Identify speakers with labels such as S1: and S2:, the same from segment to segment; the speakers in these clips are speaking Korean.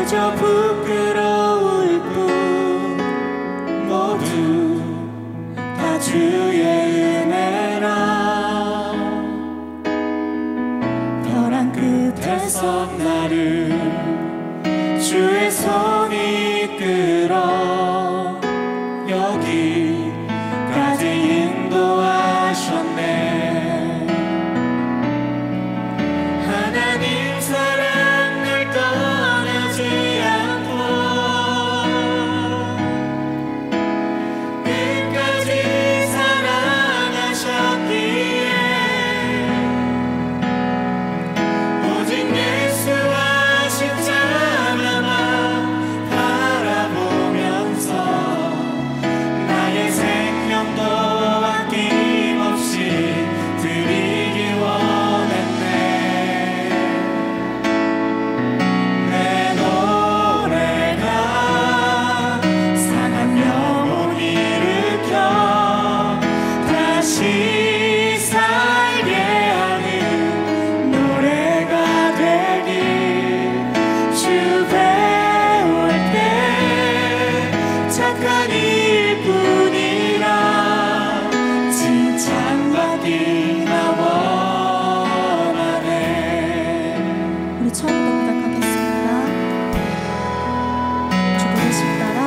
S1: 그저 부끄러울 뿐 모두 다 주의 은혜라. 벼랑 끝에서 나를 주의 손이 이끌어 여기까지 인도하셨네. 하나님 사랑 날 떠나지 않고 끝까지 사랑하셨기에 오직 예수와 십자가만 바라보면서 나의 생명도 아낌없이 드리길 원했네. 내 노래가 상한 영혼 일으켜 다시 살게 하는 노래가 되길. 주 배울 때 착한 일뿐이라 칭찬받기나 원하네.
S2: 우리 처음부터 부탁하겠습니다. 주 부르심 따라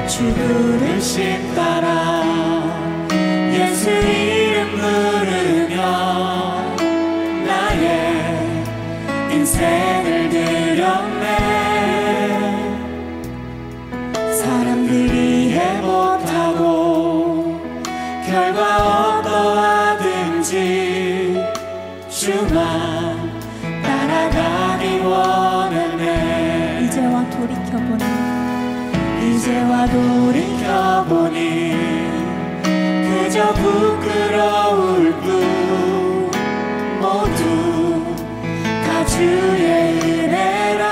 S1: 주 부르심 따라 예수 이름 부르며 나의 인생을 드렸네. 사람들이 이해 못하고 결과 어떠하든지 주만 따라가기 원하네.
S2: 이제와 돌이켜보니
S1: 이제와 돌이켜보니 그저 부끄러울 뿐 모두 다 주의 은혜라.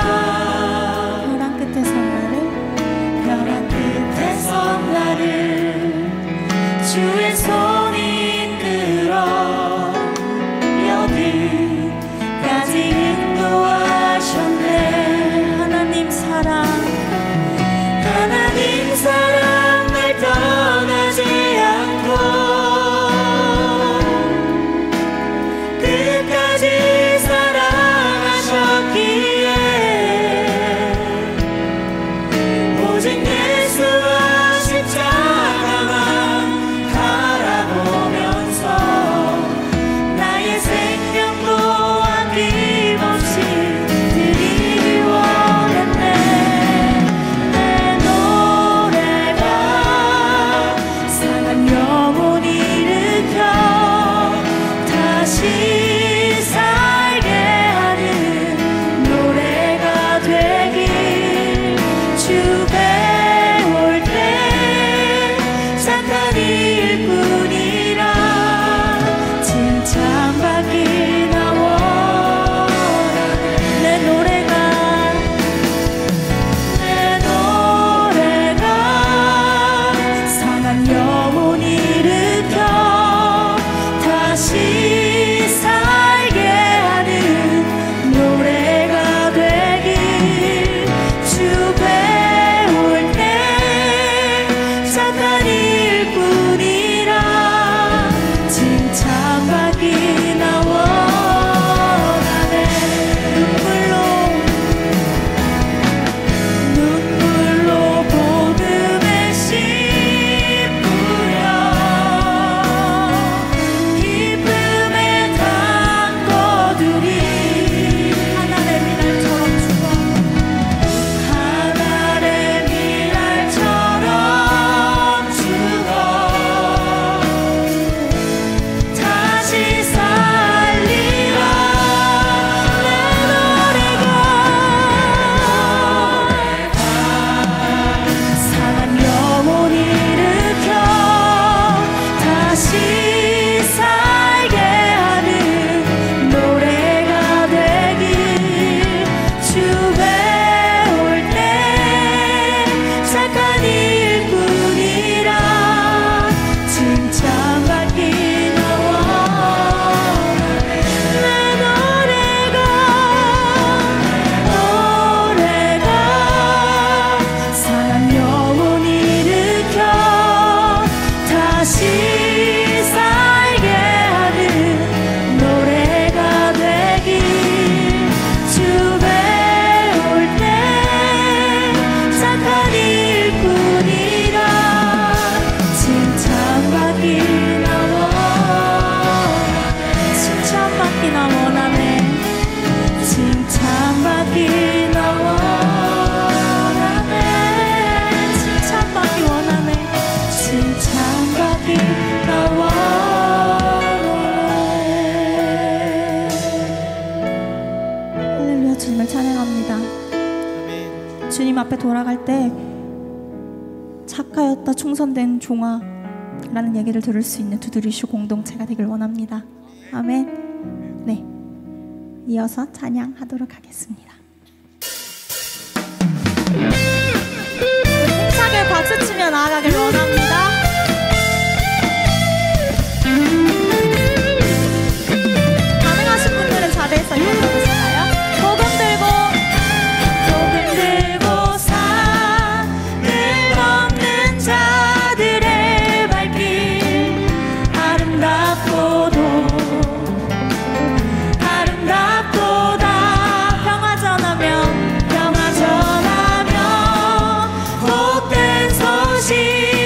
S2: 벼랑 끝에서 나를
S1: 벼랑 끝에서 나를 주의 손이 이끌어 여기까지 인도하셨네.
S2: 하나님 사랑
S1: 하나님 사랑 날 떠나지 않고 끝까지 사랑하셨기에
S2: 주님 앞에 돌아갈 때 착하였다 충성된 종아 라는 얘기를 들을 수 있는 두드리슈 공동체가 되길 원합니다. 아멘. 네, 이어서 찬양하도록 하겠습니다. 힘차게 박수치며 나아가길 원합니다. 가능하신 분들은 자리에서 일어나보실까요? 복음 들고 산을 넘는 자들의 발길 아름답도다 평화 전하며 복된 소식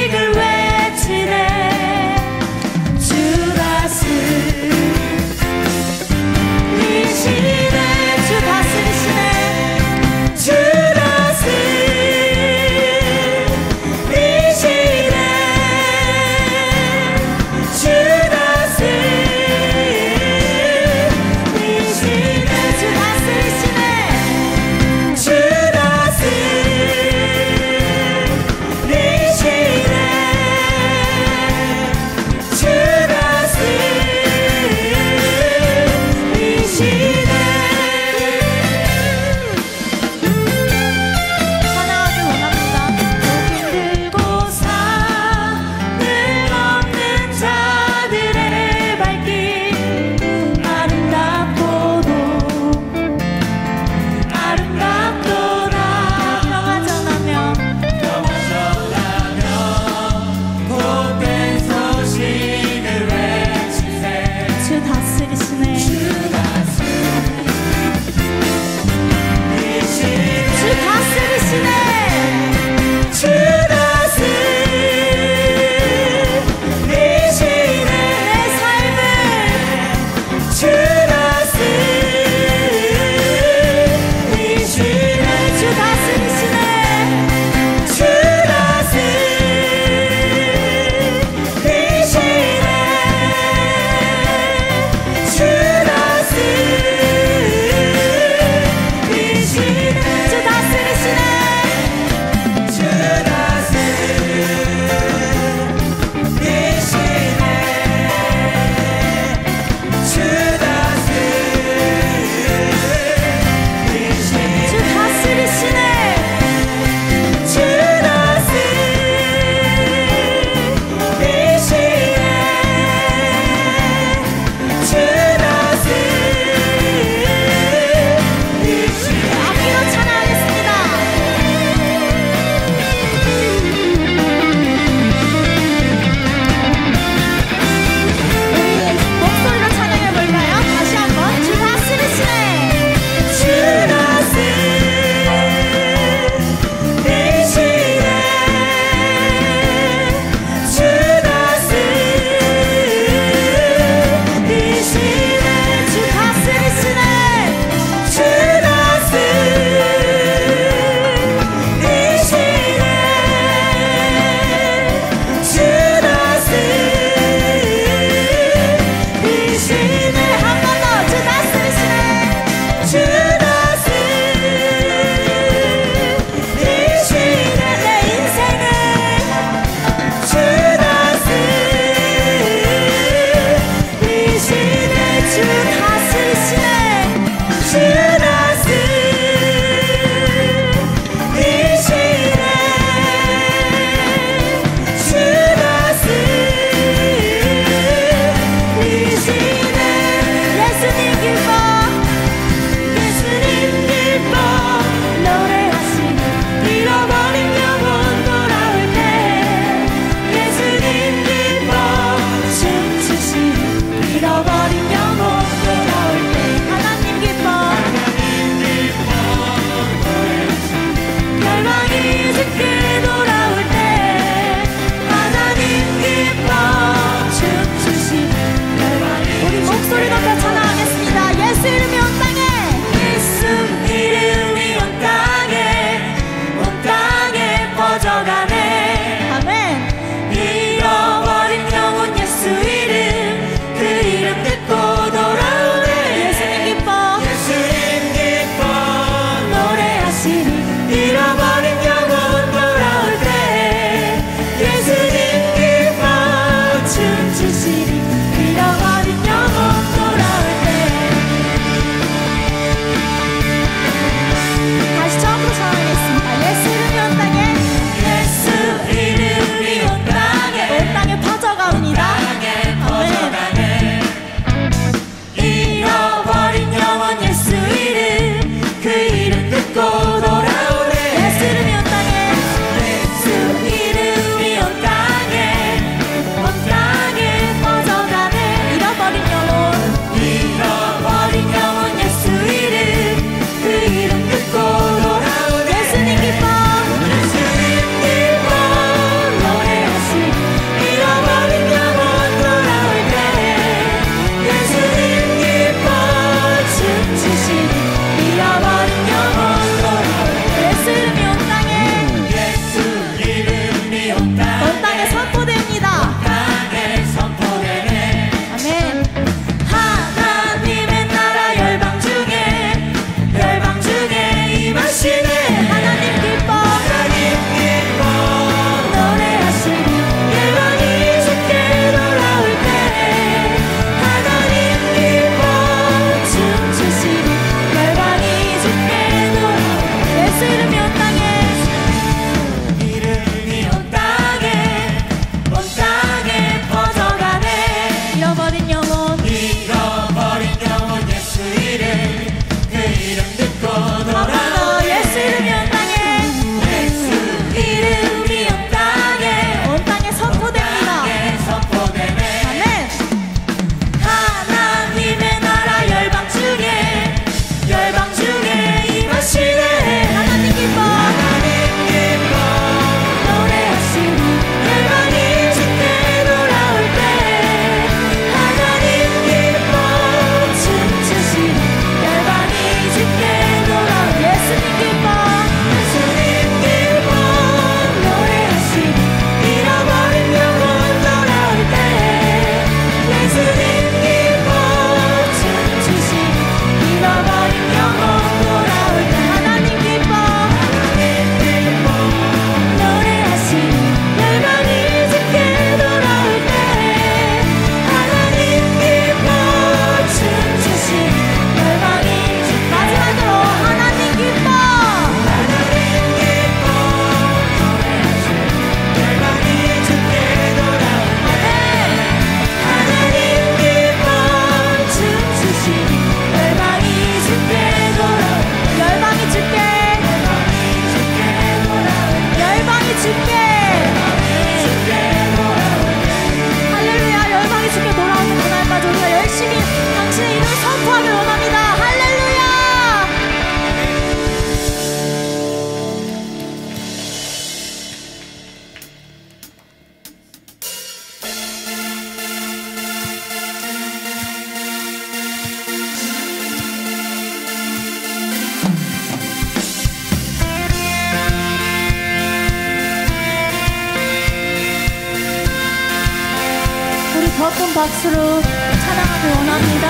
S2: 더 큰 박수로 찬양하길 원합니다.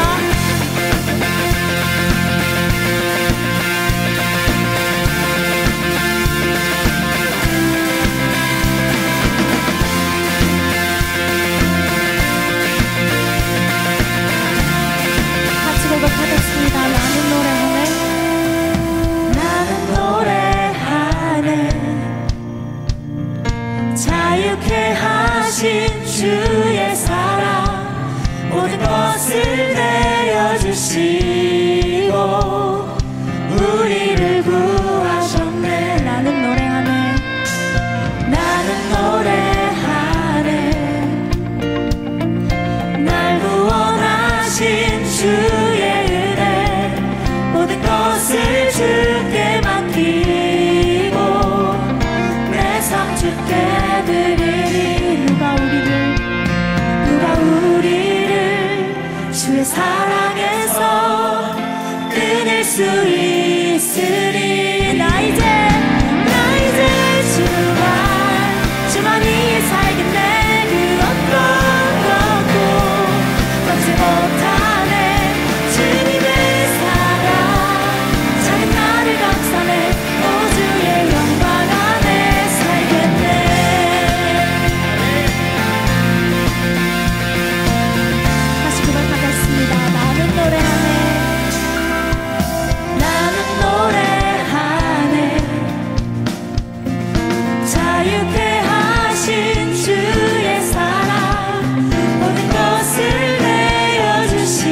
S2: 같이 고백하겠습니다. 나는 노래하네.
S1: 자유케 하신 주의 사랑 모든 것을 내어주시고 우리를 구하셨네.
S2: 나는 노래하네.
S1: 날 구원하신 주의 은혜 모든 것을 주께 맡기고 내 삶 주께 드리리. 누가 우리를 주의 사랑에서 끊을 수 있으리. 나 이제 주만이 살겠네. 그 어떤 것도 막지 못하네. 주님의 사랑 작은 나를 감싸네. 오 주의 영광 안에 살겠네.
S2: 다시 고백하겠습니다. 나는 노래하네.
S1: 자유케 하신 주의 사랑 모든 것을 내어주시고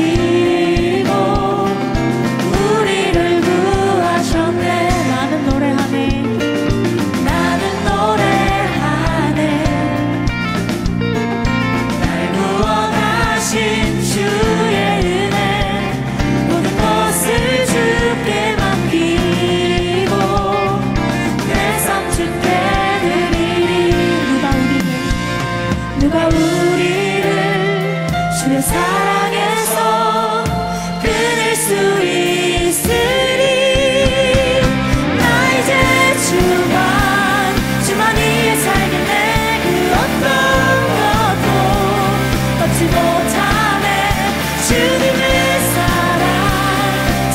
S1: 우리를 구하셨네. 나는 노래하네. 날 구원하신 주의 은혜 모든 것을 주께 맡기고 내 삶 주께 누가 우리를 주의 사랑에서 끊을 수 있으리. 나 이제 주만 위에 살겠네. 그 어떤 것도 얻지 못하네. 주님의 사랑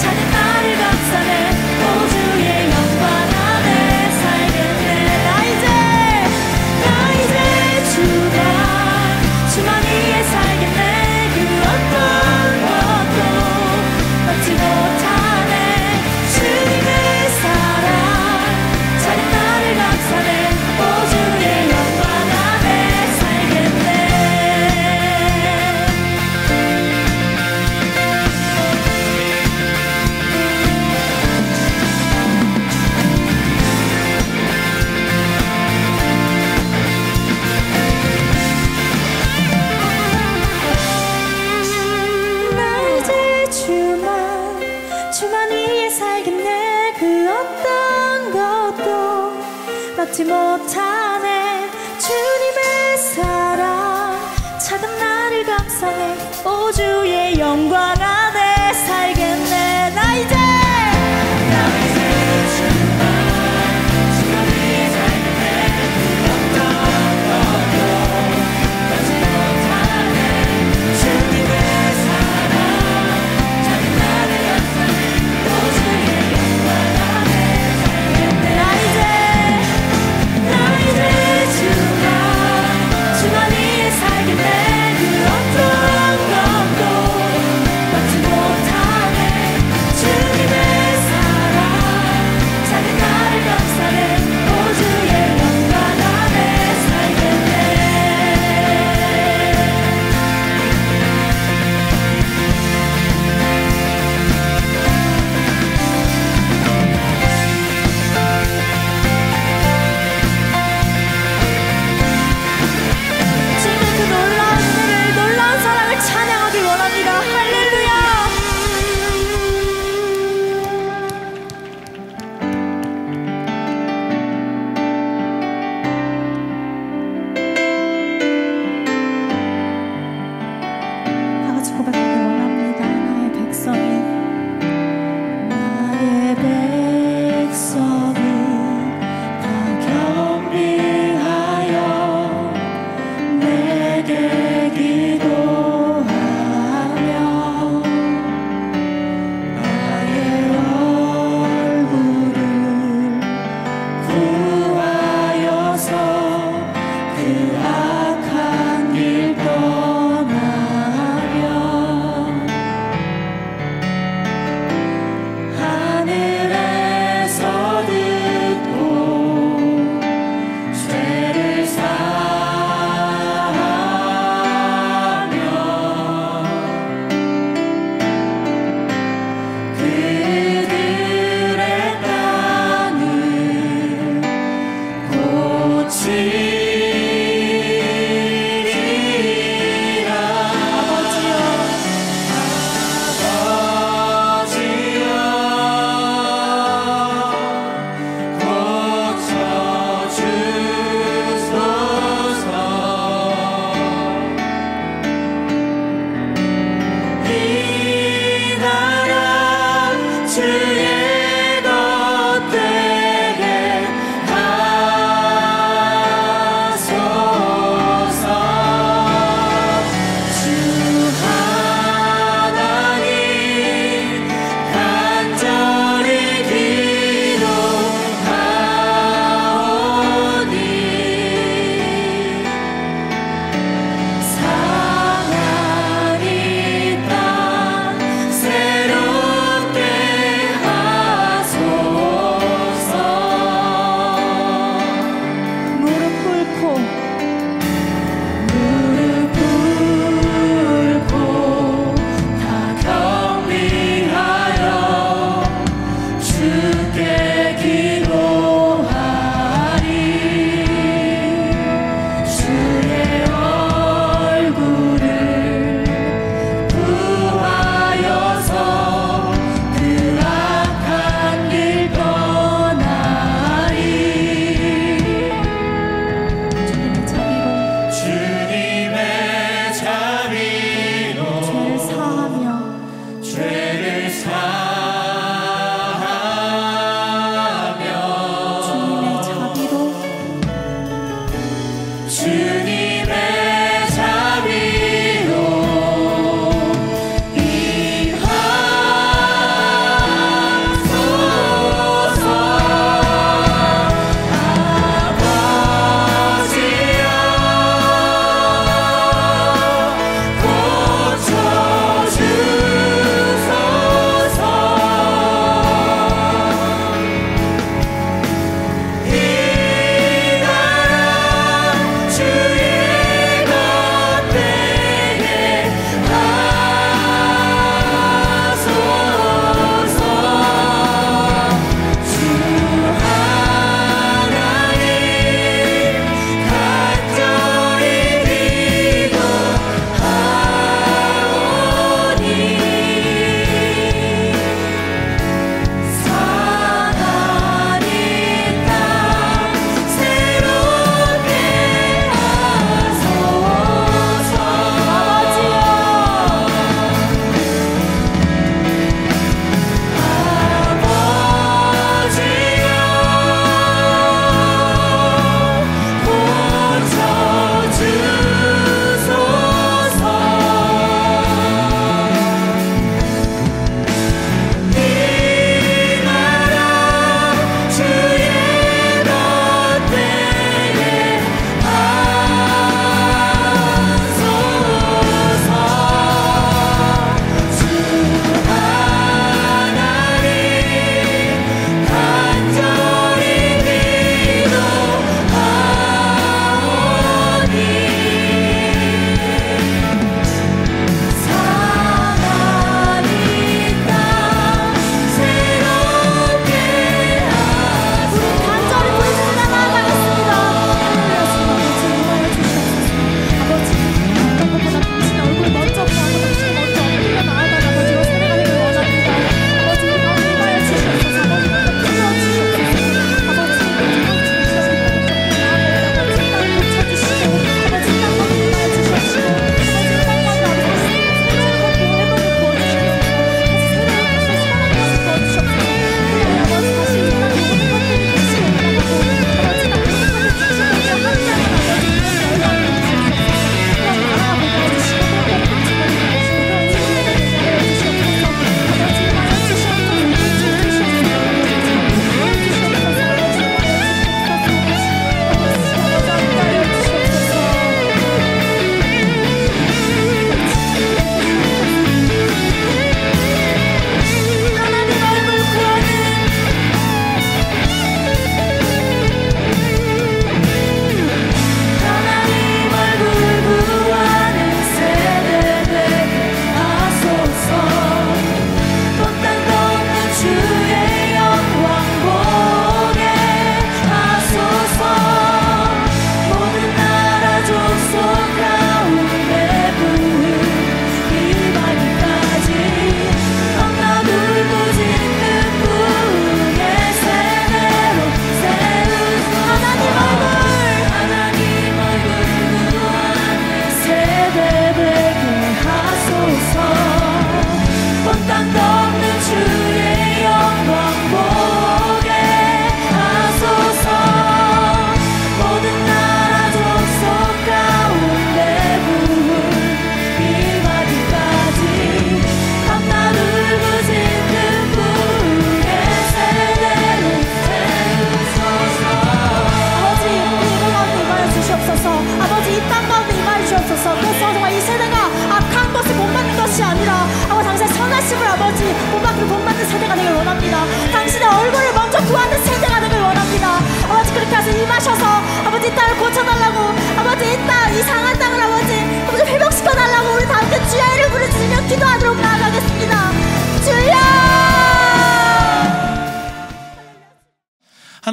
S1: 작은 나를 감싸네. 오 주의 영광 안에 살겠네. 나 이제 주만 위에 살겠네. 그 어떤 것도 얻지 못하네. 주님의 사랑 작은 나를 감싸네. 오 주의 영광 안에 살겠네. 나 이제 주만 위에 살겠네. 그 어떤 것도 막지 못하네. 주님의 사랑 작은 나를 감싸네. 오 주의 영광 안에 살겠네. 나 이제 주만 위에 살겠네. 그 어떤 것도 막지 못하네. 주님의 사랑 작은 나를 감싸네. 오 주의 영광 안에 살겠네. 나 이제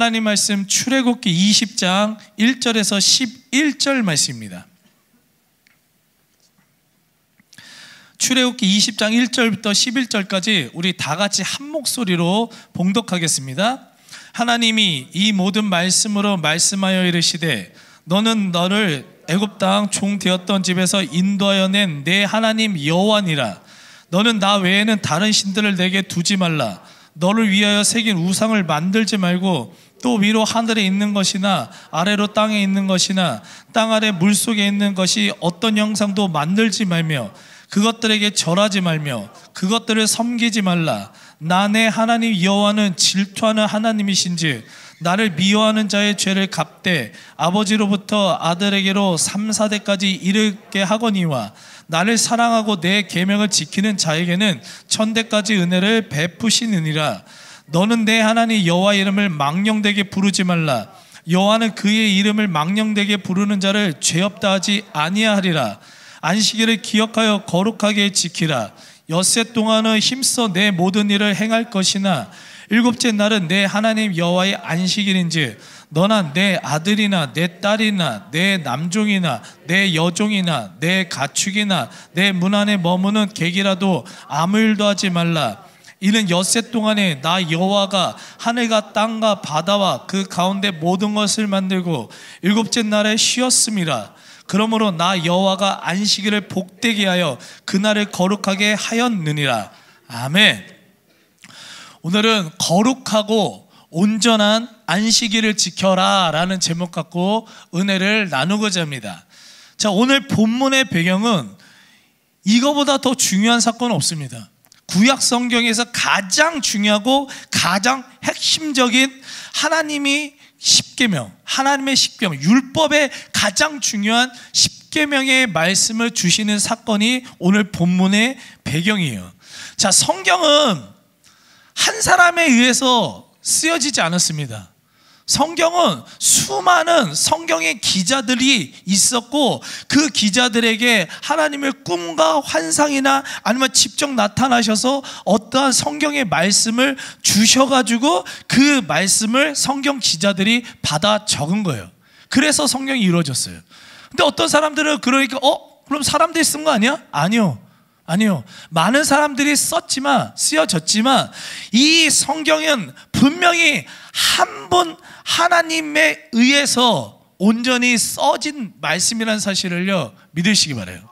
S3: 하나님 말씀 출애굽기 20장 1절에서 11절 말씀입니다. 출애굽기 20장 1절부터 11절까지 우리 다 같이 한 목소리로 봉독하겠습니다. 하나님이 이 모든 말씀으로 말씀하여 이르시되 너는 너를 애굽 땅 종 되었던 집에서 인도하여 낸 내 하나님 여호와니라. 너는 나 외에는 다른 신들을 내게 두지 말라. 너를 위하여 새긴 우상을 만들지 말고 또 위로 하늘에 있는 것이나 아래로 땅에 있는 것이나 땅 아래 물속에 있는 것이 어떤 형상도 만들지 말며 그것들에게 절하지 말며 그것들을 섬기지 말라. 나 내 하나님 여호와는 질투하는 하나님이신즉 나를 미워하는 자의 죄를 갚되 아버지로부터 아들에게로 3, 4대까지 이르게 하거니와 나를 사랑하고 내 계명을 지키는 자에게는 1000대까지 은혜를 베푸시느니라. 너는 내 하나님 여호와 이름을 망령되게 부르지 말라. 여호와는 그의 이름을 망령되게 부르는 자를 죄 없다 하지 아니하리라. 안식일을 기억하여 거룩하게 지키라. 엿새 동안은 힘써 내 모든 일을 행할 것이나 일곱째 날은 내 하나님 여호와의 안식일인지 너나 내 아들이나 내 딸이나 내 남종이나 내 여종이나 내 가축이나 내 문 안에 머무는 객이라도 아무 일도 하지 말라. 이는 엿새 동안에 나 여호와가 하늘과 땅과 바다와 그 가운데 모든 것을 만들고 일곱째 날에 쉬었음이라. 그러므로 나 여호와가 안식일을 복되게 하여 그날을 거룩하게 하였느니라. 아멘. 오늘은 거룩하고 온전한 안식일을 지켜라 라는 제목 갖고 은혜를 나누고자 합니다. 자, 오늘 본문의 배경은 이거보다 더 중요한 사건은 없습니다. 구약 성경에서 가장 중요하고 가장 핵심적인 하나님의 십계명, 하나님의 십계명, 율법의 가장 중요한 십계명의 말씀을 주시는 사건이 오늘 본문의 배경이에요. 자, 성경은 한 사람에 의해서 쓰여지지 않았습니다. 성경은 수많은 성경의 기자들이 있었고 그 기자들에게 하나님의 꿈과 환상이나 아니면 직접 나타나셔서 어떠한 성경의 말씀을 주셔가지고 그 말씀을 성경 기자들이 받아 적은 거예요. 그래서 성경이 이루어졌어요. 근데 어떤 사람들은 그러니까 그럼 사람들이 쓴 거 아니야? 아니요. 많은 사람들이 쓰여졌지만 이 성경은 분명히 한 분 하나님에 의해서 온전히 써진 말씀이라는 사실을요 믿으시기 바라요.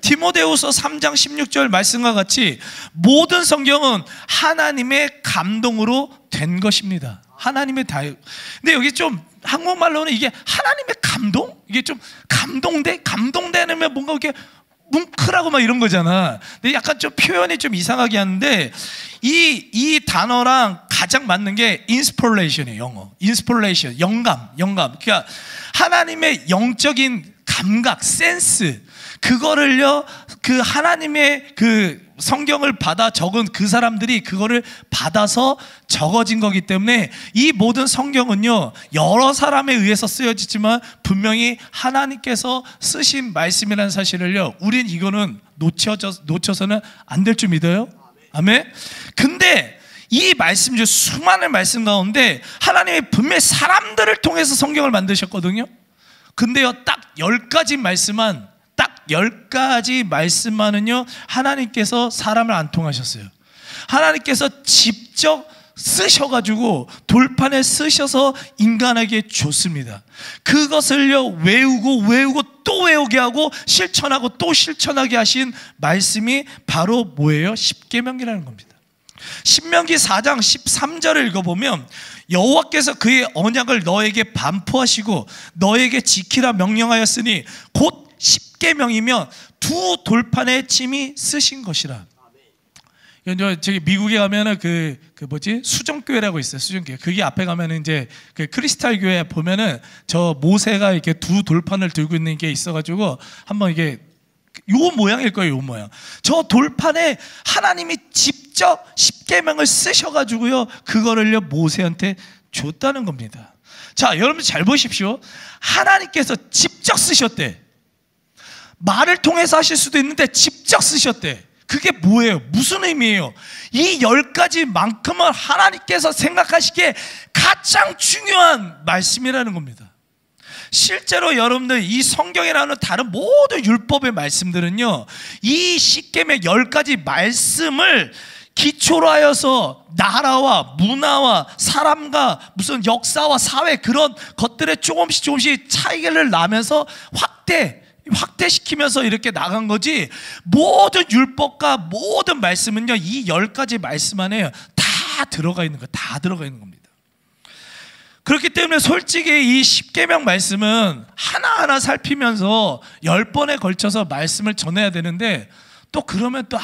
S3: 디모데후서 3장 16절 말씀과 같이 모든 성경은 하나님의 감동으로 된 것입니다. 하나님의 근데 여기 좀 한국말로는 이게 하나님의 감동? 이게 좀 감동되면 뭔가 이렇게 뭉클하고 막 이런 거잖아. 근데 약간 좀 표현이 좀 이상하게 하는데 이 단어랑 가장 맞는 게 inspiration이에요. 영어 inspiration, 영감. 그러니까 하나님의 영적인 감각, 센스, 그거를요 그 하나님의 그 성경을 받아 적은 그 사람들이 그거를 받아서 적어진 거기 때문에 이 모든 성경은요 여러 사람에 의해서 쓰여지지만 분명히 하나님께서 쓰신 말씀이라는 사실을요 우린 이거는 놓쳐서는 안 될 줄 믿어요. 아멘. 근데 이 말씀 중 수많은 말씀 가운데 하나님이 분명히 사람들을 통해서 성경을 만드셨거든요. 근데요 딱 10가지 말씀만은요 하나님께서 사람을 안 통하셨어요. 하나님께서 직접 쓰셔가지고 돌판에 쓰셔서 인간에게 줬습니다. 그것을요 외우고 또 외우게 하고 실천하고 또 실천하게 하신 말씀이 바로 뭐예요? 십계명이라는 겁니다. 신명기 4장 13절을 읽어보면 여호와께서 그의 언약을 너에게 반포하시고 너에게 지키라 명령하였으니 곧 십계명이며 두 돌판에 침이 쓰신 것이라. 저기 미국에 가면은 그 수정교회라고 있어요. 수정교회. 그게 앞에 가면은 이제 그 크리스탈 교회 보면은 저 모세가 이렇게 두 돌판을 들고 있는 게 있어가지고 한번 이게 요 모양일 거예요. 요 모양. 저 돌판에 하나님이 직접 십계명을 쓰셔가지고요 그거를요 모세한테 줬다는 겁니다. 자, 여러분 잘 보십시오. 하나님께서 직접 쓰셨대. 말을 통해서 하실 수도 있는데 직접 쓰셨대. 그게 뭐예요? 무슨 의미예요? 이 10가지만큼은 하나님께서 생각하시기에 가장 중요한 말씀이라는 겁니다. 실제로 여러분들 이 성경에 나오는 다른 모든 율법의 말씀들은요, 이 십계명 10가지 말씀을 기초로 하여서 나라와 문화와 사람과 무슨 역사와 사회 그런 것들에 조금씩 차이를 나면서 확대시키면서 이렇게 나간 거지, 모든 율법과 모든 말씀은요 이 10가지 말씀 안에 다 들어가 있는 거예요. 다 들어가 있는 겁니다. 그렇기 때문에 솔직히 이 십계명 말씀은 하나하나 살피면서 10번에 걸쳐서 말씀을 전해야 되는데, 또 그러면 또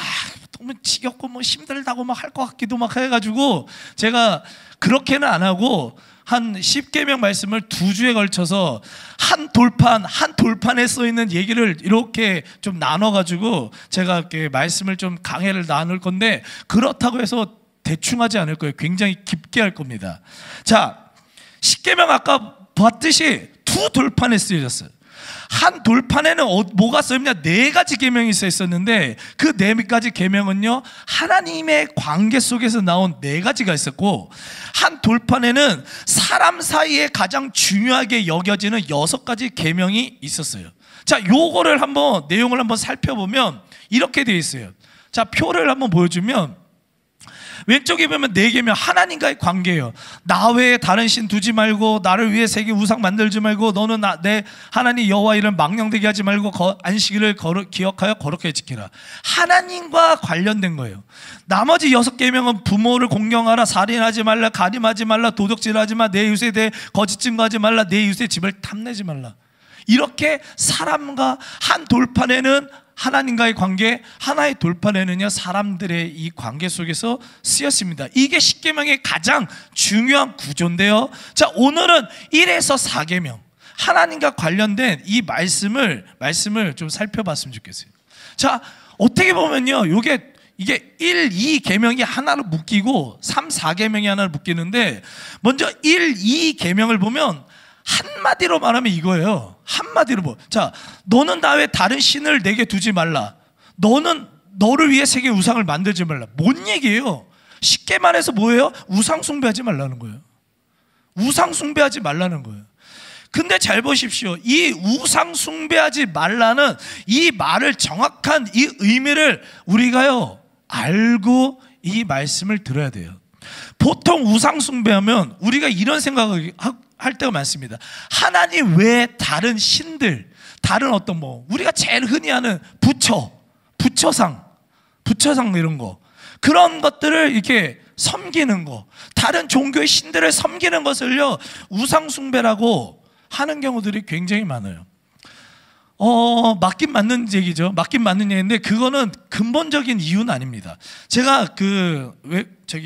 S3: 너무 지겹고 뭐 힘들다고 막 할 것 같기도 막 해가지고 제가 그렇게는 안 하고 한 10계명 말씀을 2주에 걸쳐서 한 돌판에 써 있는 얘기를 이렇게 좀 나눠가지고 제가 이렇게 말씀을 좀 강해를 나눌 건데, 그렇다고 해서 대충 하지 않을 거예요. 굉장히 깊게 할 겁니다. 자, 10계명 아까 봤듯이 2돌판에 쓰여졌어요. 한 돌판에는 뭐가 써있냐? 4가지 계명이 써 있었는데, 그 4가지 계명은요 하나님의 관계 속에서 나온 4가지가 있었고, 한 돌판에는 사람 사이에 가장 중요하게 여겨지는 6가지 계명이 있었어요. 자, 요거를 한번 내용을 한번 살펴보면 이렇게 되어 있어요. 자, 표를 한번 보여주면 왼쪽에 보면 4계명, 하나님과의 관계예요. 나 외에 다른 신 두지 말고, 나를 위해 새긴 우상 만들지 말고, 너는 내 하나님 여호와 이름 망령되게 하지 말고, 안식일을 기억하여 거룩하게 지키라. 하나님과 관련된 거예요. 나머지 6계명은 부모를 공경하라, 살인하지 말라, 간음하지 말라, 도적질하지 마, 내 이웃에 대해 거짓 증거하지 말라, 내 이웃의 집을 탐내지 말라. 이렇게 사람과 한 돌판에는 하나님과의 관계, 하나의 돌판에는요 사람들의 이 관계 속에서 쓰였습니다. 이게 십계명의 가장 중요한 구조인데요. 자, 오늘은 1에서 4계명, 하나님과 관련된 이 말씀을 좀 살펴봤으면 좋겠어요. 자, 어떻게 보면요 이게 1, 2계명이 하나로 묶이고 3, 4계명이 하나로 묶이는데, 먼저 1, 2계명을 보면 한마디로 말하면 이거예요. 한마디로 자, 너는 나 외에 다른 신을 내게 두지 말라. 너는 너를 위해 새긴 우상을 만들지 말라. 뭔 얘기예요? 쉽게 말해서 뭐예요? 우상 숭배하지 말라는 거예요. 우상 숭배하지 말라는 거예요. 근데 잘 보십시오. 이 우상 숭배하지 말라는 이 말을, 정확한 이 의미를 우리가요 알고 이 말씀을 들어야 돼요. 보통 우상 숭배하면 우리가 이런 생각을 할 때가 많습니다. 하나님 외에 다른 신들, 다른 어떤 우리가 제일 흔히 하는 부처상 이런 거, 그런 것들을 이렇게 섬기는 거, 다른 종교의 신들을 섬기는 것을요 우상 숭배라고 하는 경우들이 굉장히 많아요. 맞긴 맞는 얘기죠. 맞긴 맞는 얘기인데 그거는 근본적인 이유는 아닙니다. 제가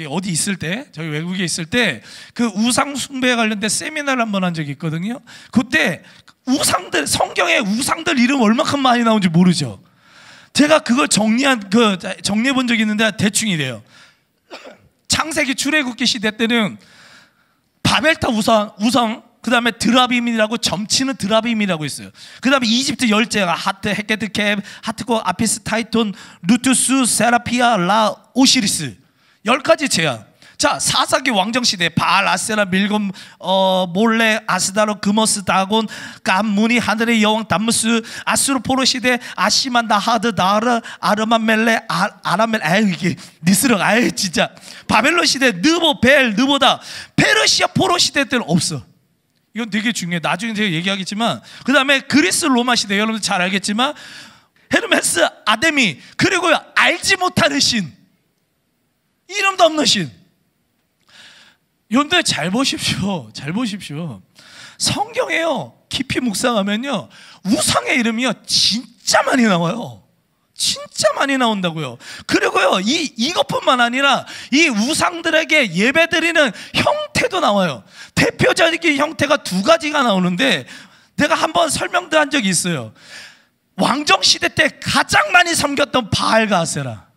S3: 어디 있을 때, 저기 외국에 있을 때 그 우상 숭배에 관련된 세미나를 한번 한 적이 있거든요. 그때 성경에 우상들 이름 얼마큼 많이 나온지 모르죠. 제가 그걸 정리해 본 적이 있는데 대충 이래요. 창세기 출애굽기 시대 때는 바벨탑 우상, 그 다음에 드라빔이라고, 점치는 드라빔이라고 있어요. 그 다음에 이집트 열제가 하트, 헤케트, 캡, 하트코, 아피스, 타이톤, 루투스, 세라피아, 라, 오시리스, 10가지 제야. 자, 4세기 왕정시대 바알, 아세라, 밀곰, 몰레, 아스다로, 금오스, 다곤, 감무니, 하늘의 여왕, 담무스, 아수르포로 시대 아시만, 나하드, 나르, 아르만, 멜레, 아라멜, 이게 니스럭, 진짜 바벨론 시대 느보, 벨, 느보다. 페르시아 포로 시대 때는 없어. 이건 되게 중요해. 나중에 제가 얘기하겠지만, 그 다음에 그리스 로마 시대, 여러분들 잘 알겠지만 헤르메스, 아데미, 그리고 알지 못하는 신, 이름도 없는 신. 여러분들 잘 보십시오. 성경에요 깊이 묵상하면요 우상의 이름이요 진짜 많이 나와요. 진짜 많이 나온다고요. 그리고요 이것뿐만 아니라 이 우상들에게 예배드리는 형태도 나와요. 대표적인 형태가 2가지가 나오는데, 내가 한번 설명도 한 적이 있어요. 왕정시대 때 가장 많이 섬겼던 바알과 아세라,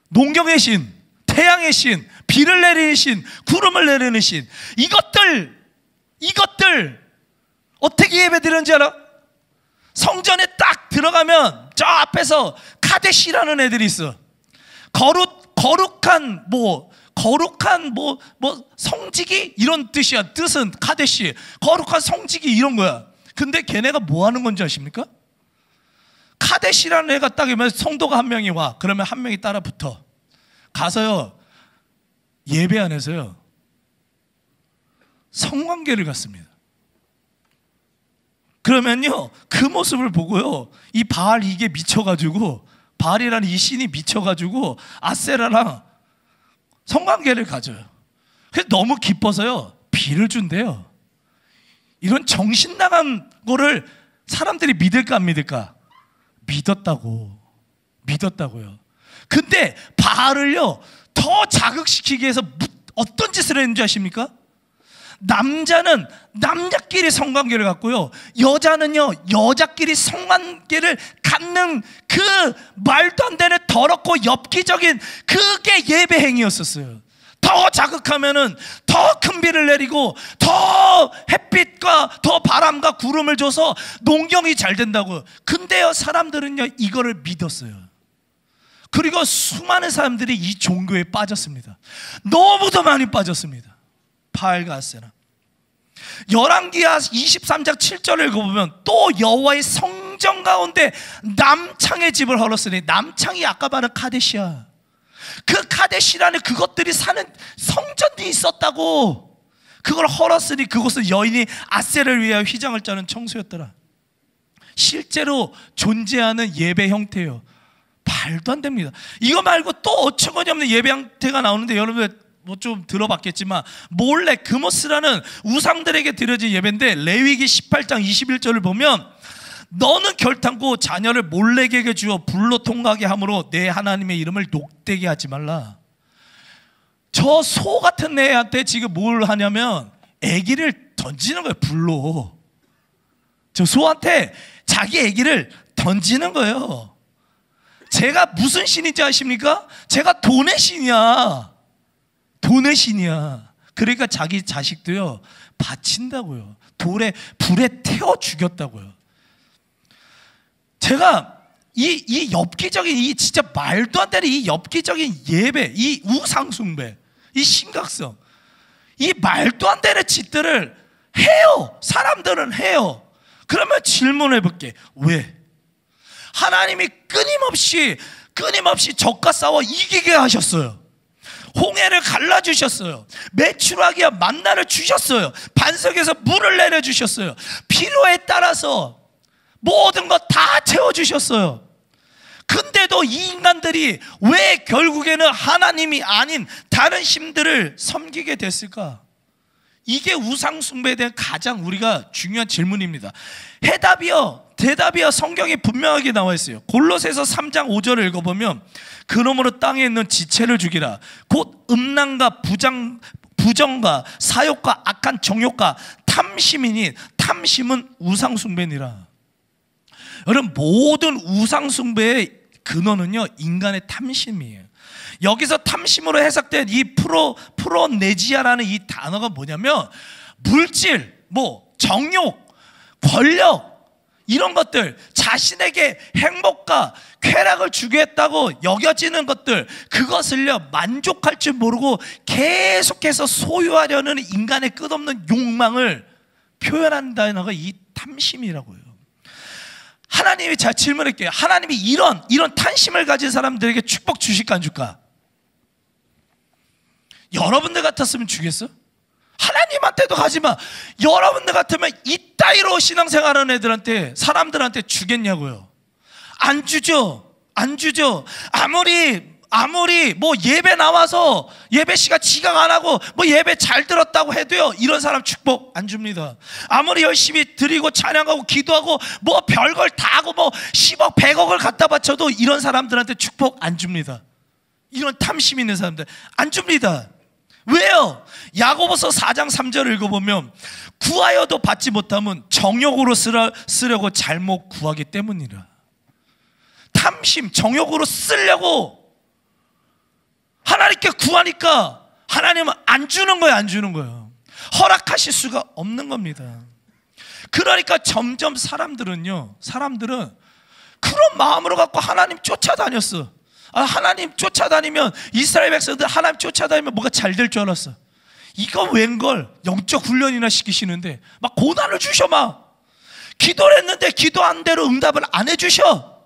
S3: 농경의 신, 태양의 신, 비를 내리는 신, 구름을 내리는 신, 이것들 어떻게 예배드리는지 알아? 성전에 딱 들어가면 저 앞에서 카데시라는 애들이 있어. 거룩한 거룩한 뭐 성지기 이런 뜻이야. 뜻은 카데시, 거룩한 성지기 이런 거야. 근데 걔네가 뭐 하는 건지 아십니까? 카데시라는 애가 딱 이면 성도가 한 명이 와. 그러면 한 명이 따라 붙어. 가서요, 예배 안에서요, 성관계를 갖습니다. 그러면요, 그 모습을 보고요, 이 바알 이게 미쳐가지고, 바알이라는 이 신이 미쳐가지고 아세라랑 성관계를 가져요. 그래서 너무 기뻐서요, 비를 준대요. 이런 정신 나간 거를 사람들이 믿을까 안 믿을까? 믿었다고요. 근데 바알을요, 더 자극시키기 위해서 어떤 짓을 했는지 아십니까? 남자는 남자끼리 성관계를 갖고요, 여자는요, 여자끼리 성관계를 갖는 그 말도 안 되는 더럽고 엽기적인 그게 예배 행위였었어요. 더 자극하면은 더 큰 비를 내리고 더 햇빛과 더 바람과 구름을 줘서 농경이 잘 된다고. 근데요, 사람들은요, 이거를 믿었어요. 그리고 수많은 사람들이 이 종교에 빠졌습니다. 너무도 많이 빠졌습니다. 바알과 아세라. 열왕기하 23장 7절을 읽어보면 또 여호와의 성전 가운데 남창의 집을 헐었으니, 남창이 아까 말한 카데시야. 그 카데시라는 그것들이 사는 성전이 있었다고. 그걸 헐었으니 그곳은 여인이 아세라를 위하여 휘장을 짜는 청소였더라. 실제로 존재하는 예배 형태예요. 말도 안 됩니다. 이거 말고 또 어처구니없는 예배 형태가 나오는데, 여러분 뭐 좀 들어봤겠지만 몰래 그모스라는 우상들에게 드려진 예배인데, 레위기 18장 21절을 보면 너는 결탄코 자녀를 몰래에게 주어 불로 통과하게 함으로 내 하나님의 이름을 녹되게 하지 말라. 저 소 같은 애한테 지금 뭘 하냐면 애기를 던지는 거예요. 불로. 저 소한테 자기 애기를 던지는 거예요. 제가 무슨 신인지 아십니까? 제가 돈의 신이야. 돈의 신이야. 그러니까 자기 자식도요, 바친다고요. 불에 태워 죽였다고요. 제가 이 엽기적인, 이 진짜 말도 안 되는 이 엽기적인 예배, 이 우상숭배, 이 심각성, 이 말도 안 되는 짓들을 해요. 사람들은 해요. 그러면 질문해 볼게. 왜? 하나님이 끊임없이 적과 싸워 이기게 하셨어요. 홍해를 갈라주셨어요. 메추라기와 만나를 주셨어요. 반석에서 물을 내려주셨어요. 필요에 따라서 모든 것 다 채워주셨어요. 근데도 이 인간들이 왜 결국에는 하나님이 아닌 다른 신들을 섬기게 됐을까? 이게 우상숭배에 대한 가장 우리가 중요한 질문입니다. 대답이요 성경에 분명하게 나와 있어요. 골로새서 3장 5절을 읽어보면 그러므로 땅에 있는 지체를 죽이라. 곧 음란과 부정과 사욕과 악한 정욕과 탐심이니 탐심은 우상숭배니라. 여러분, 모든 우상숭배의 근원은요, 인간의 탐심이에요. 여기서 탐심으로 해석된 이 프로네지아라는 이 단어가 뭐냐면 물질, 정욕, 권력 이런 것들, 자신에게 행복과 쾌락을 주겠다고 여겨지는 것들, 그것을요 만족할 줄 모르고 계속해서 소유하려는 인간의 끝없는 욕망을 표현한 단어가 이 탐심이라고요. 하나님이, 잘 질문할게요. 하나님이 이런 탐심을 가진 사람들에게 축복 주실까 안 줄까? 여러분들 같았으면 주겠어? 하나님한테도 가지마. 여러분들 같으면 이따위로 신앙생활하는 애들한테, 사람들한테 주겠냐고요? 안 주죠. 아무리 예배 나와서 예배 시간 지각 안 하고 예배 잘 들었다고 해도요, 이런 사람 축복 안 줍니다. 아무리 열심히 드리고 찬양하고 기도하고 별걸 다 하고 10억 100억을 갖다 바쳐도 이런 사람들한테 축복 안 줍니다. 이런 탐심 있는 사람들 안 줍니다. 왜요? 야고보서 4장 3절을 읽어보면 구하여도 받지 못하면 정욕으로 쓰려고 잘못 구하기 때문이라. 탐심, 정욕으로 쓰려고 하나님께 구하니까 하나님은 안 주는 거예요. 허락하실 수가 없는 겁니다. 그러니까 점점 사람들은 그런 마음으로 갖고 하나님 쫓아다녔어. 하나님 쫓아다니면, 이스라엘 백성들 하나님 쫓아다니면 뭐가 잘 될 줄 알았어. 이거 웬걸 영적 훈련이나 시키시는데 막 고난을 주셔. 막 기도를 했는데 기도한 대로 응답을 안 해주셔.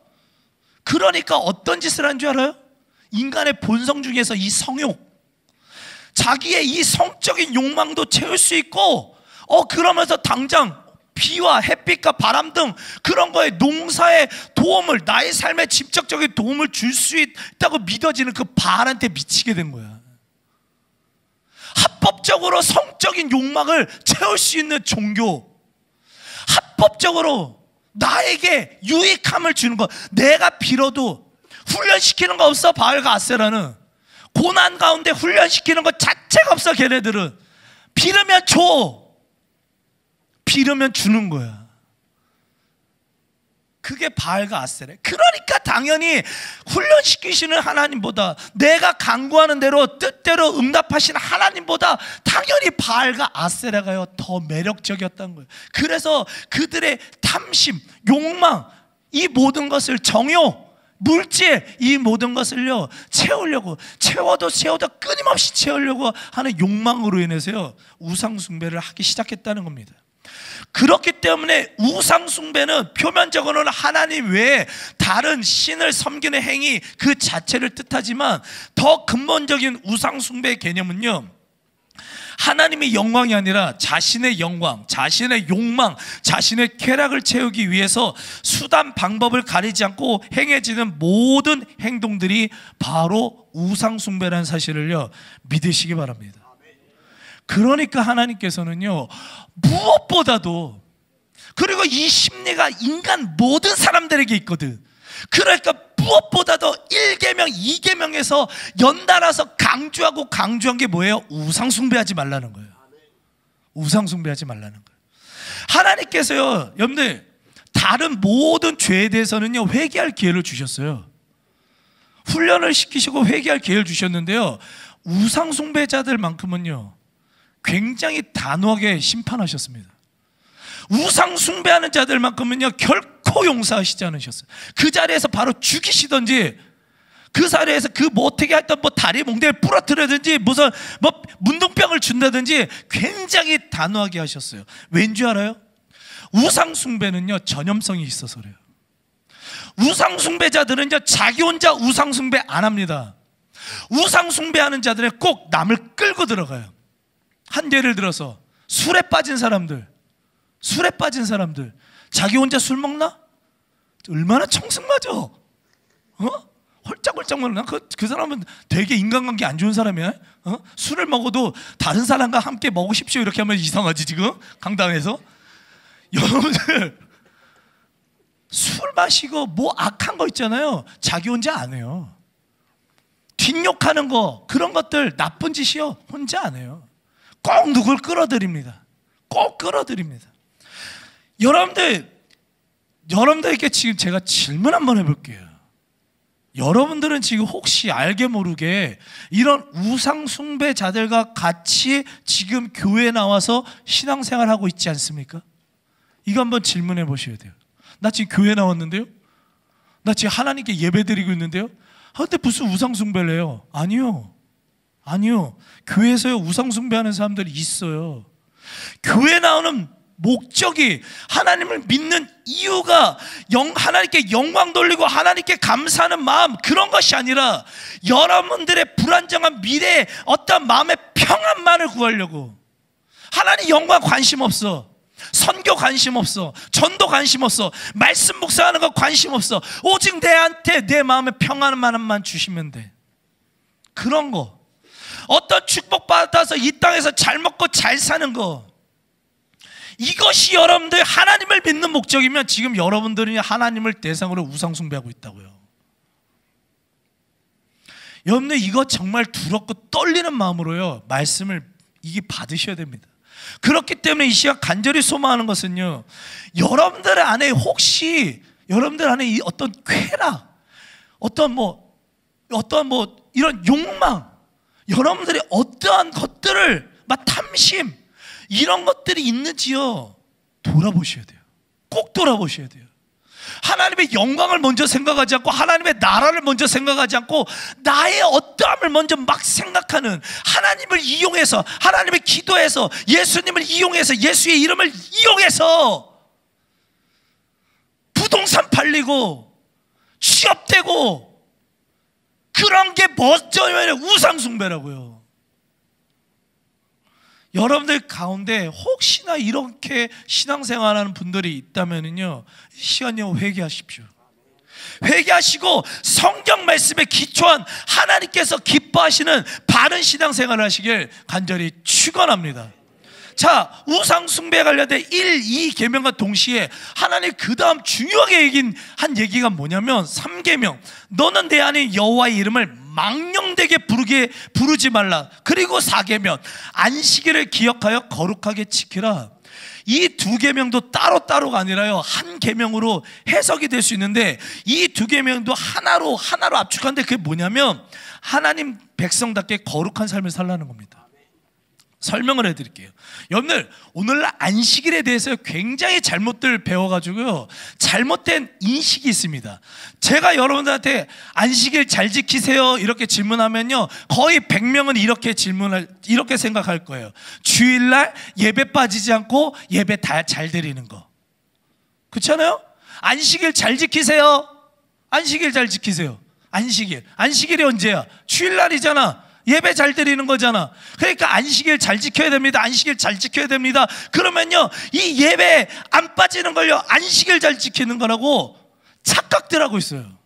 S3: 그러니까 어떤 짓을 한 줄 알아요? 인간의 본성 중에서 이 성욕, 자기의 이 성적인 욕망도 채울 수 있고, 그러면서 당장 비와 햇빛과 바람 등 그런 거에, 농사에 도움을, 나의 삶에 직접적인 도움을 줄 수 있다고 믿어지는 그 바알한테 미치게 된 거야. 합법적으로 성적인 욕망을 채울 수 있는 종교, 합법적으로 나에게 유익함을 주는 것, 내가 빌어도 훈련시키는 거 없어. 바알과 아세라는 고난 가운데 훈련시키는 것 자체가 없어. 걔네들은 빌으면 줘, 빌으면 주는 거야. 그게 바알과 아세라. 그러니까 당연히 훈련시키시는 하나님보다, 내가 간구하는 대로 뜻대로 응답하시는 하나님보다 당연히 바알과 아세라가요 더 매력적이었던 거예요. 그래서 그들의 탐심, 욕망, 이 모든 것을, 정욕, 물질, 이 모든 것을요 채우려고, 채워도 끊임없이 채우려고 하는 욕망으로 인해서요 우상 숭배를 하기 시작했다는 겁니다. 그렇기 때문에 우상 숭배는 표면적으로는 하나님 외에 다른 신을 섬기는 행위 그 자체를 뜻하지만, 더 근본적인 우상 숭배의 개념은요, 하나님의 영광이 아니라 자신의 영광, 자신의 욕망, 자신의 쾌락을 채우기 위해서 수단 방법을 가리지 않고 행해지는 모든 행동들이 바로 우상 숭배라는 사실을요 믿으시기 바랍니다. 그러니까 하나님께서는요 무엇보다도, 그리고 이 심리가 인간 모든 사람들에게 있거든. 그러니까 무엇보다도 1계명, 2계명에서 연달아서 강조한 게 뭐예요? 우상 숭배하지 말라는 거예요. 우상 숭배하지 말라는 거예요. 하나님께서요 여러분들 다른 모든 죄에 대해서는요 회개할 기회를 주셨어요. 훈련을 시키시고 회개할 기회를 주셨는데요, 우상 숭배자들만큼은요 굉장히 단호하게 심판하셨습니다. 우상 숭배하는 자들만큼은요 결코 용서하시지 않으셨어요. 그 자리에서 바로 죽이시든지, 그 자리에서 그 못하게 했던 다리 몽둥이를 부러뜨리든지, 무슨 문둥병을 준다든지 굉장히 단호하게 하셨어요. 왠지 알아요? 우상 숭배는요 전염성이 있어서 그래요. 우상 숭배자들은요 자기 혼자 우상 숭배 안 합니다. 우상 숭배하는 자들은 꼭 남을 끌고 들어가요. 한 예를 들어서 술에 빠진 사람들, 자기 혼자 술 먹나? 얼마나 청승맞아. 홀짝홀짝 먹나? 그 사람은 되게 인간관계 안 좋은 사람이야. 술을 먹어도 다른 사람과 함께 먹으십시오 이렇게 하면 이상하지 지금 강당에서. 여러분들 술 마시고 뭐 악한 거 있잖아요, 자기 혼자 안 해요. 뒷욕하는 거, 그런 것들 나쁜 짓이요 혼자 안 해요. 꼭 누굴 끌어들입니다. 꼭 끌어들입니다. 여러분들에게 지금 제가 질문 한번 해볼게요. 여러분들은 지금 혹시 알게 모르게 이런 우상 숭배자들과 같이 지금 교회에 나와서 신앙생활하고 있지 않습니까? 이거 한번 질문해 보셔야 돼요. 나 지금 교회 나왔는데요? 나 지금 하나님께 예배드리고 있는데요? 근데 무슨 우상 숭배를 해요? 아니요. 교회에서요 우상 숭배하는 사람들이 있어요. 교회 나오는 목적이, 하나님을 믿는 이유가 하나님께 영광 돌리고 하나님께 감사하는 마음, 그런 것이 아니라 여러분들의 불안정한 미래에 어떤 마음의 평안만을 구하려고. 하나님 영광 관심 없어, 선교 관심 없어, 전도 관심 없어, 말씀 묵상하는 거 관심 없어. 오직 내한테 내 마음의 평안만만 주시면 돼. 그런 거, 어떤 축복받아서 이 땅에서 잘 먹고 잘 사는 거, 이것이 여러분들 하나님을 믿는 목적이면 지금 여러분들이 하나님을 대상으로 우상 숭배하고 있다고요. 여러분들 이거 정말 두렵고 떨리는 마음으로요 말씀을 이게 받으셔야 됩니다. 그렇기 때문에 이 시간 간절히 소망하는 것은요, 여러분들 안에 혹시 여러분들 안에 이 어떤 쾌락, 어떤 이런 욕망, 여러분들이 어떠한 것들을 막 탐심, 이런 것들이 있는지요 돌아보셔야 돼요. 꼭 돌아보셔야 돼요. 하나님의 영광을 먼저 생각하지 않고 하나님의 나라를 먼저 생각하지 않고 나의 어떠함을 먼저 막 생각하는, 하나님을 이용해서, 하나님의 기도해서, 예수님을 이용해서, 예수의 이름을 이용해서 부동산 팔리고 취업되고, 그런 게 멋져요. 우상숭배라고요. 여러분들 가운데 혹시나 이렇게 신앙생활하는 분들이 있다면요, 시간요 회개하십시오. 회개하시고 성경 말씀에 기초한 하나님께서 기뻐하시는 바른 신앙생활을 하시길 간절히 축원합니다. 자, 우상숭배에 관련된 1, 2계명과 동시에 하나님 그 다음 중요하게 한 얘기가 뭐냐면 3계명, 너는 내 안에 여호와의 이름을 망령되게 부르지 말라. 그리고 4계명, 안식일을 기억하여 거룩하게 지키라. 이 2계명도 따로따로가 아니라요, 한 계명으로 해석이 될 수 있는데, 이 2계명도 하나로 압축하는데, 그게 뭐냐면 하나님 백성답게 거룩한 삶을 살라는 겁니다. 설명을 해드릴게요. 여러분들, 오늘날 안식일에 대해서 굉장히 잘못들 배워가지고요, 잘못된 인식이 있습니다. 제가 여러분들한테 안식일 잘 지키세요 이렇게 질문하면요, 거의 100명은 이렇게 생각할 거예요. 주일날 예배 빠지지 않고 예배 다 잘 드리는 거. 그렇잖아요? 안식일 잘 지키세요. 안식일 잘 지키세요. 안식일이 언제야? 주일날이잖아. 예배 잘 드리는 거잖아. 그러니까 안식일 잘 지켜야 됩니다. 안식일 잘 지켜야 됩니다. 그러면요, 이 예배 안 빠지는 걸요, 안식일 잘 지키는 거라고 착각들 하고 있어요.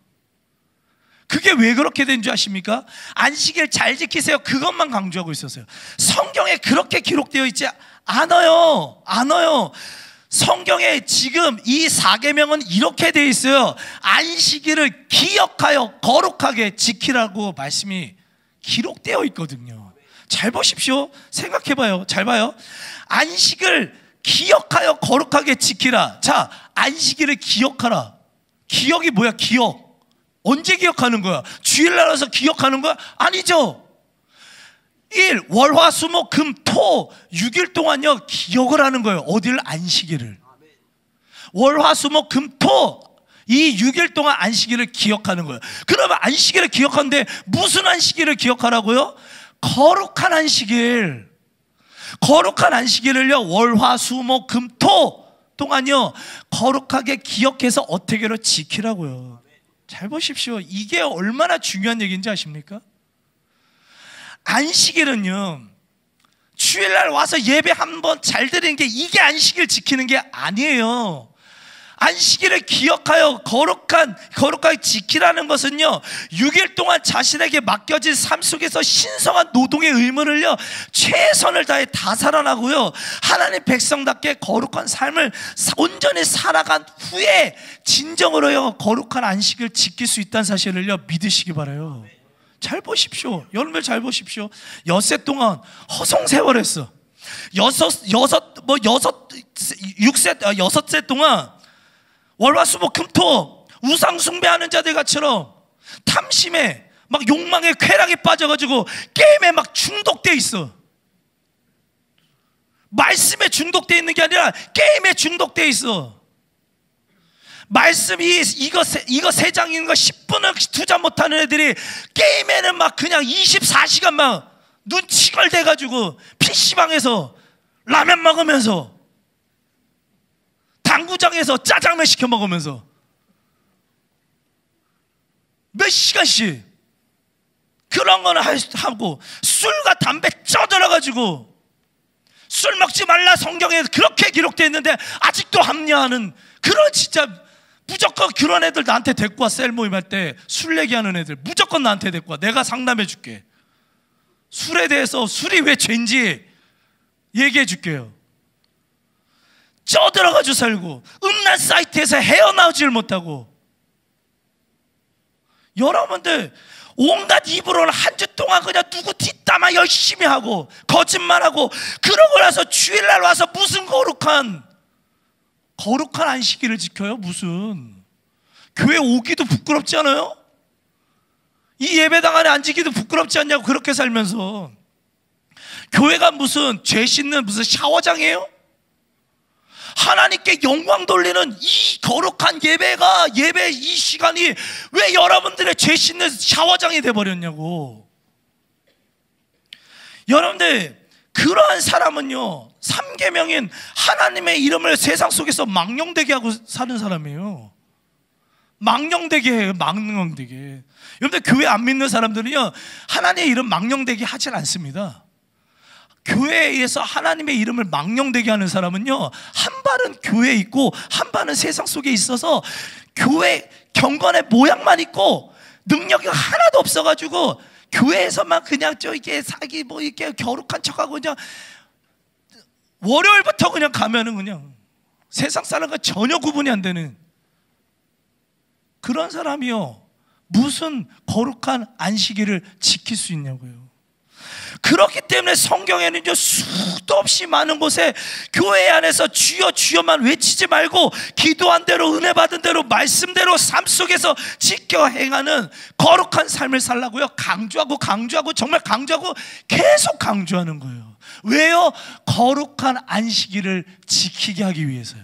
S3: 그게 왜 그렇게 된 줄 아십니까? 안식일 잘 지키세요, 그것만 강조하고 있었어요. 성경에 그렇게 기록되어 있지 않아요. 성경에 지금 이 4계명은 이렇게 되어 있어요. 안식일을 기억하여 거룩하게 지키라고 말씀이 기록되어 있거든요. 잘 보십시오. 생각해봐요. 잘 봐요. 안식을 기억하여 거룩하게 지키라. 자, 안식일을 기억하라. 기억이 뭐야? 기억. 언제 기억하는 거야? 주일날 와서 기억하는 거야? 아니죠. 1. 월화수목금토 6일 동안요, 기억을 하는 거예요. 어디를? 안식일을. 월화수목금토 이 6일 동안 안식일을 기억하는 거예요. 그러면 안식일을 기억하는데 무슨 안식일을 기억하라고요? 거룩한 안식일. 거룩한 안식일을요, 월화수목금토 동안요, 거룩하게 기억해서 어떻게로 지키라고요. 잘 보십시오. 이게 얼마나 중요한 얘기인지 아십니까? 안식일은요, 주일날 와서 예배 한번 잘 드리는 게 이게 안식일 지키는 게 아니에요. 안식일을 기억하여 거룩하게 지키라는 것은요, 6일 동안 자신에게 맡겨진 삶 속에서 신성한 노동의 의무를요, 최선을 다해 다 살아나고요, 하나님 백성답게 거룩한 삶을 온전히 살아간 후에 진정으로요, 거룩한 안식을 지킬 수 있다는 사실을요, 믿으시기 바라요. 잘 보십시오. 여러분들 잘 보십시오. 엿새 동안 허송세월했어. 여섯새 동안 월화수목금토 우상숭배하는 자들처럼 탐심에 막 욕망에 쾌락에 빠져가지고 게임에 막 중독돼 있어. 말씀에 중독돼 있는 게 아니라 게임에 중독돼 있어. 말씀이 이거 3장인 거 10분을 투자 못하는 애들이 게임에는 막 그냥 24시간 막 눈치걸 돼가지고 PC방에서 라면 먹으면서, 당구장에서 짜장면 시켜 먹으면서 몇 시간씩 그런 거는 하고, 술과 담배 쪄들어가지고 술 먹지 말라 성경에 그렇게 기록되어 있는데 아직도 합리화하는 그런, 진짜 무조건 그런 애들 나한테 데리고 와. 셀 모임할 때 술 얘기하는 애들 무조건 나한테 데리고 와. 내가 상담해 줄게. 술에 대해서, 술이 왜 죄인지 얘기해 줄게요. 쪄들어가지고 살고 음란 사이트에서 헤어나오질 못하고, 여러분들 온갖 입으로는 한 주 동안 그냥 누구 뒷담화 열심히 하고 거짓말하고, 그러고 나서 주일날 와서 무슨 거룩한 안식일을 지켜요? 무슨 교회 오기도 부끄럽지 않아요? 이 예배당 안에 앉기도 부끄럽지 않냐고. 그렇게 살면서 교회가 무슨 죄 씻는 무슨 샤워장이에요? 하나님께 영광 돌리는 이 거룩한 예배 이 시간이 왜 여러분들의 죄 씻는 샤워장이 돼버렸냐고. 여러분들, 그러한 사람은요, 3계명인 하나님의 이름을 세상 속에서 망령되게 하고 사는 사람이에요. 망령되게 해요. 망령되게. 여러분들, 교회 안 믿는 사람들은요, 하나님의 이름 망령되게 하질 않습니다. 교회에서 하나님의 이름을 망령되게 하는 사람은요, 한 발은 교회에 있고 한 발은 세상 속에 있어서 교회 경건의 모양만 있고 능력이 하나도 없어가지고 교회에서만 그냥 이렇게 사기 이렇게 거룩한 척하고 그냥 월요일부터 그냥 가면은 그냥 세상 사람과 전혀 구분이 안 되는 그런 사람이요, 무슨 거룩한 안식일을 지킬 수 있냐고요. 그렇기 때문에 성경에는요, 수도 없이 많은 곳에 교회 안에서 주여 주여만 외치지 말고 기도한 대로 은혜 받은 대로 말씀대로 삶 속에서 지켜 행하는 거룩한 삶을 살라고요. 강조하고 정말 강조하고 계속 강조하는 거예요. 왜요? 거룩한 안식일을 지키게 하기 위해서요.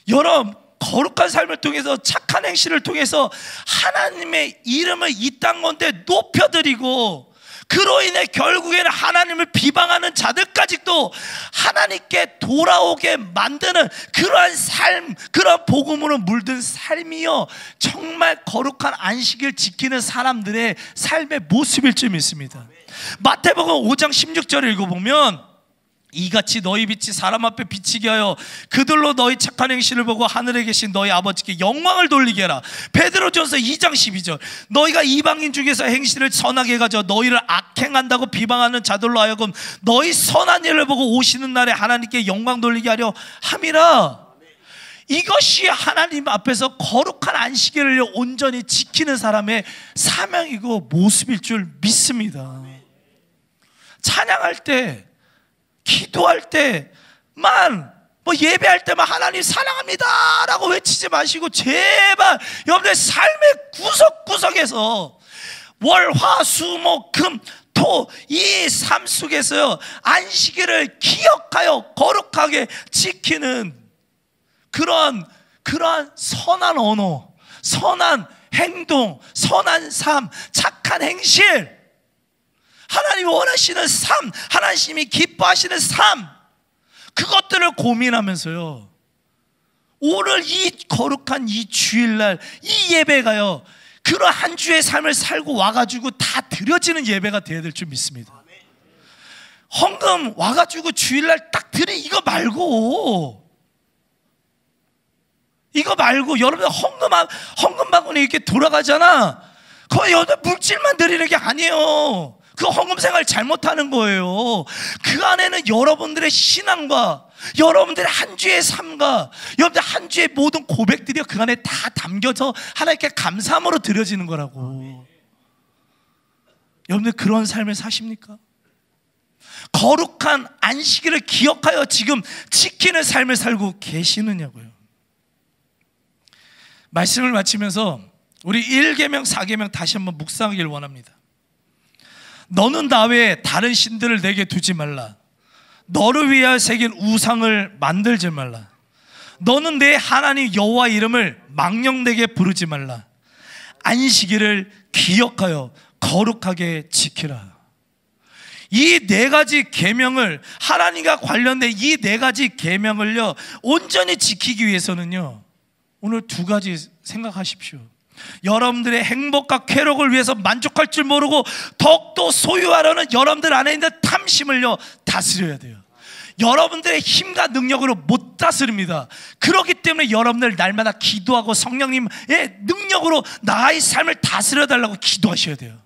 S3: 여러분, 거룩한 삶을 통해서 착한 행실을 통해서 하나님의 이름을 이 땅 가운데 높여드리고, 그로 인해 결국에는 하나님을 비방하는 자들까지도 하나님께 돌아오게 만드는 그러한 삶, 그러한 복음으로 물든 삶이요, 정말 거룩한 안식일 지키는 사람들의 삶의 모습일 줄 믿습니다. 마태복음 5장 16절을 읽어보면, 이같이 너희 빛이 사람 앞에 비치게 하여 그들로 너희 착한 행실을 보고 하늘에 계신 너희 아버지께 영광을 돌리게 하라. 베드로전서 2장 12절, 너희가 이방인 중에서 행실을 선하게 가져 너희를 악행한다고 비방하는 자들로 하여금 너희 선한 일을 보고 오시는 날에 하나님께 영광 돌리게 하려 함이라. 이것이 하나님 앞에서 거룩한 안식일을 온전히 지키는 사람의 사명이고 모습일 줄 믿습니다. 찬양할 때, 기도할 때만, 예배할 때만 하나님 사랑합니다 라고 외치지 마시고, 제발 여러분들 삶의 구석구석에서 월, 화, 수, 목, 금, 토, 이 삶 속에서요, 안식일을 기억하여 거룩하게 지키는 그러한 선한 언어, 선한 행동, 선한 삶, 착한 행실, 하나님이 원하시는 삶, 하나님이 기뻐하시는 삶, 그것들을 고민하면서요, 오늘 이 거룩한 이 주일날 이 예배가요, 그런 한 주의 삶을 살고 와가지고 다 드려지는 예배가 되어야 될 줄 믿습니다. 헌금 와가지고 주일날 딱 드리, 이거 말고 여러분, 헌금 바구니 이렇게 돌아가잖아. 거의 물질만 드리는 게 아니에요. 그 헌금 생활 잘못하는 거예요. 그 안에는 여러분들의 신앙과 여러분들의 한 주의 삶과 여러분들 한 주의 모든 고백들이 그 안에 다 담겨서 하나님께 감사함으로 드려지는 거라고. 여러분들 그런 삶을 사십니까? 거룩한 안식일을 기억하여 지금 지키는 삶을 살고 계시느냐고요. 말씀을 마치면서 우리 1계명 4계명 다시 한번 묵상하길 원합니다. 너는 나 외에 다른 신들을 내게 두지 말라. 너를 위하여 새긴 우상을 만들지 말라. 너는 내 하나님 여호와 이름을 망령되게 부르지 말라. 안식일을 기억하여 거룩하게 지키라. 이 네 가지 계명을, 하나님과 관련된 이 네 가지 계명을요, 온전히 지키기 위해서는요, 오늘 두 가지 생각하십시오. 여러분들의 행복과 쾌락을 위해서 만족할 줄 모르고 더욱더 소유하려는 여러분들 안에 있는 탐심을요, 다스려야 돼요. 여러분들의 힘과 능력으로 못 다스립니다. 그렇기 때문에 여러분들 날마다 기도하고 성령님의 능력으로 나의 삶을 다스려 달라고 기도하셔야 돼요.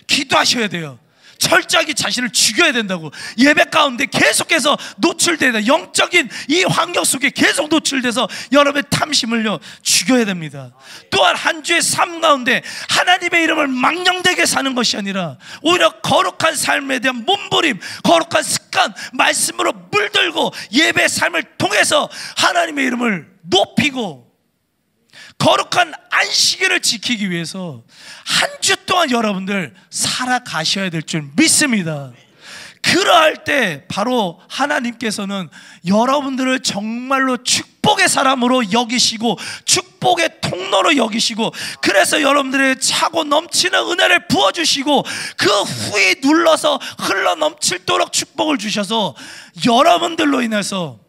S3: 기도하셔야 돼요. 철저하게 자신을 죽여야 된다고. 예배 가운데 계속해서 노출되다, 영적인 이 환경 속에 계속 노출돼서 여러분의 탐심을요, 죽여야 됩니다. 또한 한 주의 삶 가운데 하나님의 이름을 망령되게 사는 것이 아니라 오히려 거룩한 삶에 대한 몸부림, 거룩한 습관, 말씀으로 물들고 예배 삶을 통해서 하나님의 이름을 높이고 거룩한 안식일을 지키기 위해서 한 주 동안 여러분들 살아가셔야 될 줄 믿습니다. 그 그러할 때 바로 하나님께서는 여러분들을 정말로 축복의 사람으로 여기시고 축복의 통로로 여기시고, 그래서 여러분들의 차고 넘치는 은혜를 부어주시고 그 후에 눌러서 흘러 넘칠도록 축복을 주셔서 여러분들로 인해서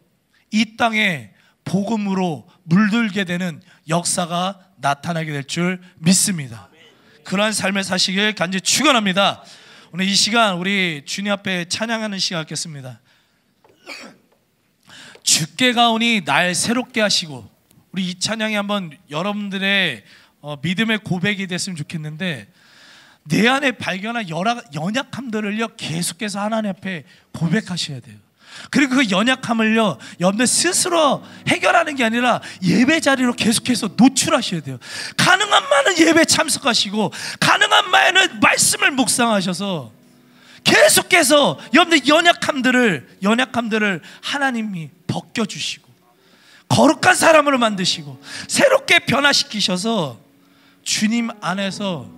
S3: 이 땅에 복음으로 물들게 되는 역사가 나타나게 될 줄 믿습니다. 그러한 삶을 사시길 간절히 축원합니다. 오늘 이 시간 우리 주님 앞에 찬양하는 시간 갖겠습니다. 주께 가오니 날 새롭게 하시고, 우리 이 찬양이 한번 여러분들의 믿음의 고백이 됐으면 좋겠는데, 내 안에 발견한 연약함들을요 계속해서 하나님 앞에 고백하셔야 돼요. 그리고 그 연약함을요 여러분들 스스로 해결하는 게 아니라 예배 자리로 계속해서 노출하셔야 돼요. 가능한 많은 예배 참석하시고 가능한 많은 말씀을 묵상하셔서 계속해서 여러분들 연약함들을 하나님이 벗겨주시고 거룩한 사람으로 만드시고 새롭게 변화시키셔서 주님 안에서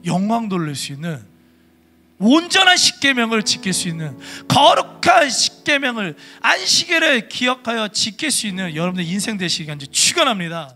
S3: 영광 돌릴 수 있는 온전한 십계명을 지킬 수 있는, 거룩한 십계명을, 안식일을 기억하여 지킬 수 있는 여러분의 인생 되시기 간절히 축원합니다.